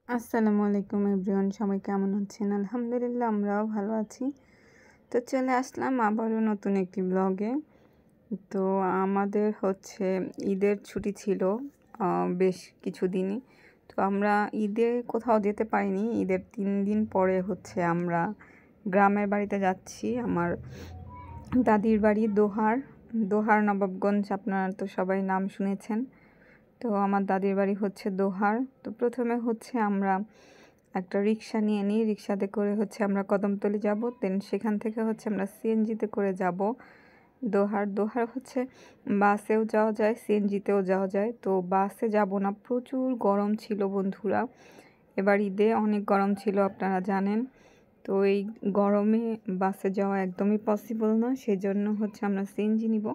আসসালামু আলাইকুম এভরিওয়ান, সবাই কেমন আছেন? আলহামদুলিল্লাহ আমরাও ভালো আছি। তো চলে আসলাম আবারও নতুন একটি ব্লগে। তো আমাদের ঈদের ছুটি ছিল বেশ কিছুদিনই। তো আমরা ঈদে কোথাও যেতে পারিনি। ঈদের 3 দিন পরে আমরা গ্রামের বাড়িতে যাচ্ছি। আমার দাদির বাড়ি দোহার নবাবগঞ্জ, আপনারা তো সবাই নাম শুনেছেন। তো আমার দাদির বাড়ি দোহার। তো প্রথমে আমরা একটা রিক্সা নিয়ে নিই। রিক্সাতে করে আমরা কদমতলী যাব। দেন সেখান থেকে আমরা সিএনজিতে করে যাব দোহার। বাসেও যাওয়া যায়, সিএনজিতেও যাওয়া যায়। তো বাসে যাব না, প্রচুর গরম ছিল বন্ধুরা। এবার ঈদে অনেক গরম ছিল, আপনারা জানেন। তো এই গরমে বাসে যাওয়া একদমই পসিবল না। সেই জন্য আমরা সিএনজি নিব,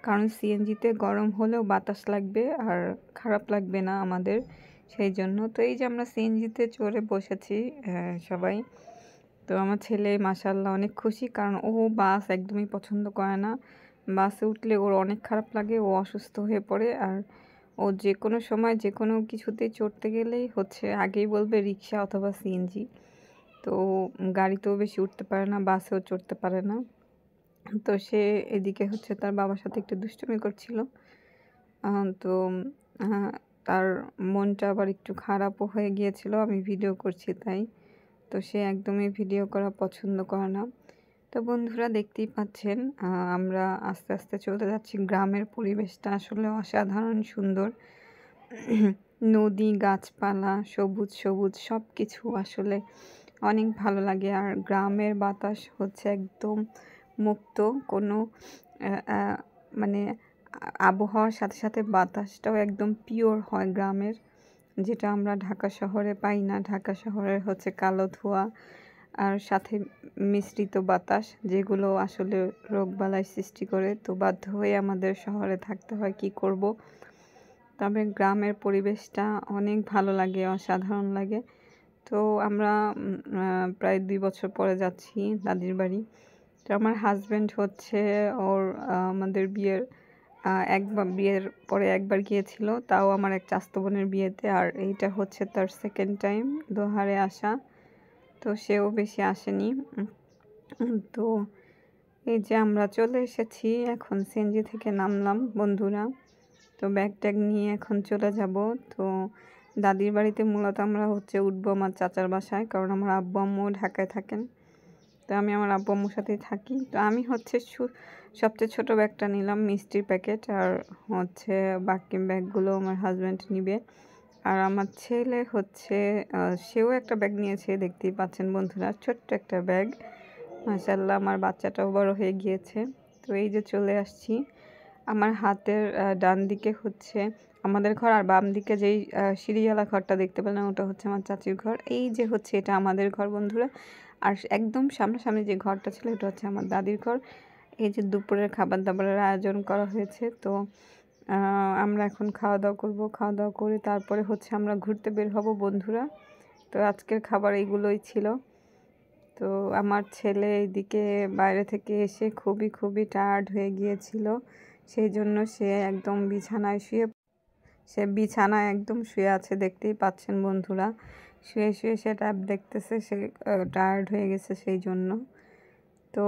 কারণ সিএনজিতে গরম হলেও বাতাস লাগবে আর খারাপ লাগবে না আমাদের, সেই জন্য। তো এই যে আমরা সিএনজিতে চড়ে বসেছি সবাই। তো আমার ছেলে মাশাআল্লাহ অনেক খুশি, কারণ ও বাস একদমই পছন্দ করে না। বাসে উঠলে ওর অনেক খারাপ লাগে, ও অসুস্থ হয়ে পড়ে। আর ও যে কোনো সময় যে কোনো কিছুতে চড়তে গেলেই আগেই বলবে রিক্সা অথবা সিএনজি। তো গাড়িতেও বেশি উঠতে পারে না, বাসেও চড়তে পারে না। তো সে এদিকে তার বাবার সাথে একটু দুষ্টুমি করছিল। তো তার মনটা আবার একটু খারাপও হয়ে গিয়েছিল, আমি ভিডিও করছি তাই। তো সে একদমই ভিডিও করা পছন্দ করে না। তো বন্ধুরা দেখতেই পাচ্ছেন, আমরা আস্তে আস্তে চলে যাচ্ছি। গ্রামের পরিবেশটা আসলে অসাধারণ সুন্দর। নদী, গাছপালা, সবুজ সবুজ সব কিছু আসলে অনেক ভালো লাগে। আর গ্রামের বাতাস একদম মুক্ত, কোনো মানে আবহাওয়ার সাথে সাথে বাতাসটাও একদম পিওর হয় গ্রামের, যেটা আমরা ঢাকা শহরে পাই না। ঢাকা শহরে কালো ধোঁয়া আর সাথে মিশ্রিত বাতাস, যেগুলো আসলে রোগবালাই সৃষ্টি করে। তো বাধ্য হয়ে আমাদের শহরে থাকতে হয়, কি করব। তবে গ্রামের পরিবেশটা অনেক ভালো লাগে, অসাধারণ লাগে। তো আমরা প্রায় 2 বছর পরে যাচ্ছি দাদির বাড়ি। তো আমার হাজব্যান্ড ওর আমাদের বিয়ের বিয়ের পরে একবার গিয়েছিল, তাও আমার এক চাচাতো বোনের বিয়েতে। আর এইটা তার সেকেন্ড টাইম দোহারে আসা। তো সেও বেশি আসেনি। তো এই যে আমরা চলে এসেছি, এখন সিএনজি থেকে নামলাম বন্ধুরা। তো ব্যাগ ট্যাগ নিয়ে এখন চলে যাব। তো দাদির বাড়িতে মূলত আমরা উঠবো আমার চাচার বাসায়, কারণ আমার আব্বু আম্মু ঢাকায় থাকেন। তো আমি আমার আব্বু আম্মুর সাথেই থাকি। তো আমি সবচেয়ে ছোট ব্যাগটা নিলাম, মিষ্টির প্যাকেট। আর বাকি ব্যাগগুলো আমার হাজব্যান্ড নিবে। আর আমার ছেলে সেও একটা ব্যাগ নিয়েছে, দেখতেই পাচ্ছেন বন্ধুরা, ছোট্ট একটা ব্যাগ। মাশাআল্লাহ আমার বাচ্চাটাও বড় হয়ে গিয়েছে। তো এই যে চলে আসছি। আমার হাতের ডান দিকে আমাদের ঘর, আর বাম দিকে যেই সিঁড়িওয়ালা ঘরটা দেখতে পেলেন, ওটা আমার চাচির ঘর। এই যে এটা আমাদের ঘর বন্ধুরা। আর একদম সামনাসামনি যে ঘরটা ছিল, এটা আমার দাদির ঘর। এই যে দুপুরের খাবার দাবারের আয়োজন করা হয়েছে। তো আমরা এখন খাওয়া দাওয়া করব। খাওয়া দাওয়া করে তারপরে আমরা ঘুরতে বের হব বন্ধুরা। তো আজকের খাবার এইগুলোই ছিল। তো আমার ছেলে এইদিকে বাইরে থেকে এসে খুবই টায়ার্ড হয়ে গিয়েছিল, সেই জন্য সে বিছানায় একদম শুয়ে আছে, দেখতেই পাচ্ছেন বন্ধুরা। শুয়ে শুয়ে সে ট্যাব দেখতেছে, সে টায়ার্ড হয়ে গেছে সেই জন্য। তো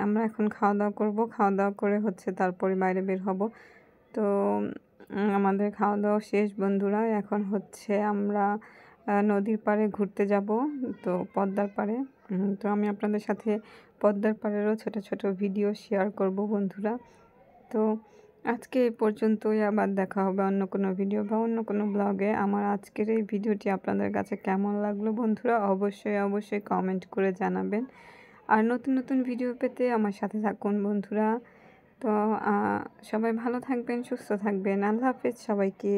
আমরা এখন খাওয়া দাওয়া করব। খাওয়া দাওয়া করে তারপরে বাইরে বের হব। তো আমাদের খাওয়া দাওয়া শেষ বন্ধুরা। এখন আমরা নদীর পাড়ে ঘুরতে যাব, তো পদ্মার পাড়ে। তো আমি আপনাদের সাথে পদ্মার পাড়েরও ছোট ছোট ভিডিও শেয়ার করব বন্ধুরা। তো আজকে এই পর্যন্তই, আবার দেখা হবে অন্য কোনো ভিডিও বা অন্য কোনো ব্লগে। আমার আজকের এই ভিডিওটি আপনাদের কাছে কেমন লাগলো বন্ধুরা, অবশ্যই কমেন্ট করে জানাবেন। আর নতুন নতুন ভিডিও পেতে আমার সাথে থাকুন বন্ধুরা। তো সবাই ভালো থাকবেন, সুস্থ থাকবেন। আল্লাহ হাফেজ সবাইকে।